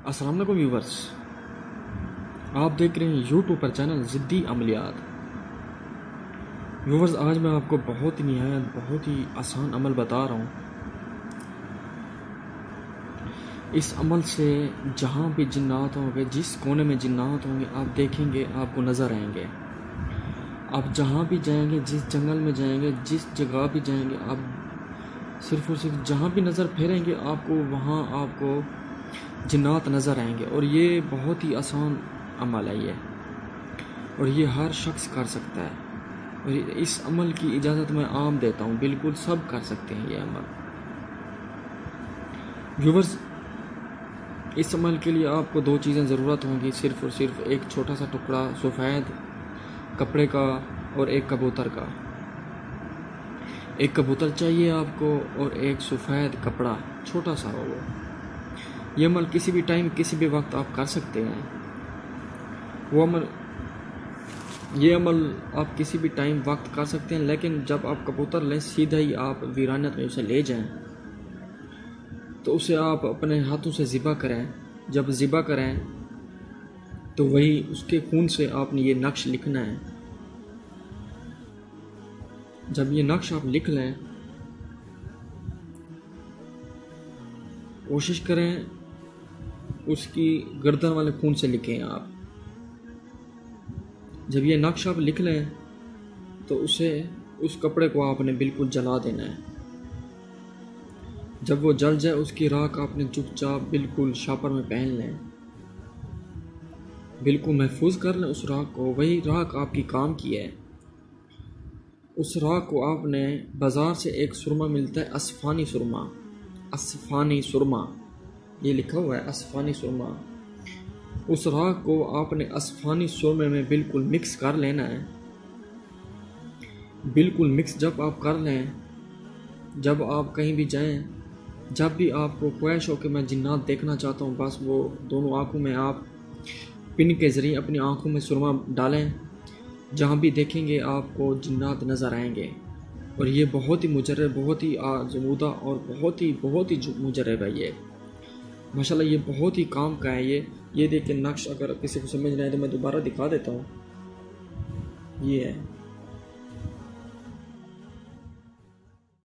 अस्सलाम वालेकुम व्यूवर्स, आप देख रहे हैं यूट्यूब पर चैनल ज़िद्दी अमलियात। व्यूवर्स, आज मैं आपको बहुत ही आसान अमल बता रहा हूँ। इस अमल से जहाँ भी जिन्नात होंगे, जिस कोने में जिन्नात होंगे, आप देखेंगे आपको नज़र आएंगे। आप जहाँ भी जाएंगे, जिस जंगल में जाएंगे, जिस जगह भी जाएंगे, आप सिर्फ और सिर्फ जहाँ भी नज़र फेरेंगे आपको वहाँ आपको जिन्नात नज़र आएंगे। और ये बहुत ही आसान अमल है ये, और ये हर शख्स कर सकता है। और इस अमल की इजाज़त मैं आम देता हूँ, बिल्कुल सब कर सकते हैं ये अमल। व्यूवर्स, इस अमल के लिए आपको दो चीज़ें ज़रूरत होंगी, सिर्फ़ और सिर्फ एक छोटा सा टुकड़ा सफ़ेद कपड़े का और एक कबूतर का। एक कबूतर चाहिए आपको और एक सफ़ेद कपड़ा, छोटा सा हो वो। ये अमल किसी भी टाइम, किसी भी वक्त आप कर सकते हैं। ये अमल आप किसी भी टाइम वक्त कर सकते हैं, लेकिन जब आप कबूतर लें, सीधा ही आप वीरानत में उसे ले जाएं, तो उसे आप अपने हाथों से ज़िबा करें। जब ज़िबा करें तो वही उसके खून से आपने ये नक्श लिखना है। जब ये नक्श आप लिख लें, कोशिश करें उसकी गर्दन वाले खून से लिखें आप। जब ये नक्श आप लिख लें तो उस कपड़े को आपने बिल्कुल जला देना है। जब वो जल जाए, उसकी राख आपने चुपचाप बिल्कुल शापर में पहन लें, बिल्कुल महफूज कर लें उस राख को। वही राख आपकी काम की है। उस राख को आपने बाज़ार से एक सुरमा मिलता है, असफ़ानी सुरमा, असफ़ानी सुरमा, ये लिखा हुआ है असफ़ानी सुरमा। उस राख को आपने असफ़ानी सुरमे में बिल्कुल मिक्स कर लेना है। बिल्कुल मिक्स जब आप कर लें, जब आप कहीं भी जाएं, जब भी आपको ख्वाहिश हो कि मैं जिन्नात देखना चाहता हूँ, बस वो दोनों आँखों में आप पिन के ज़रिए अपनी आँखों में सुरमा डालें। जहाँ भी देखेंगे आपको जिन्नात नज़र आएंगे। और ये बहुत ही मुजर्रब, बहुत ही आज़मूदा और बहुत ही मुजर्रब है ये। माशाल्लाह, ये बहुत ही काम का है ये। देख के नक्श अगर किसी को समझ नहीं आए तो मैं दोबारा दिखा देता हूँ। ये है।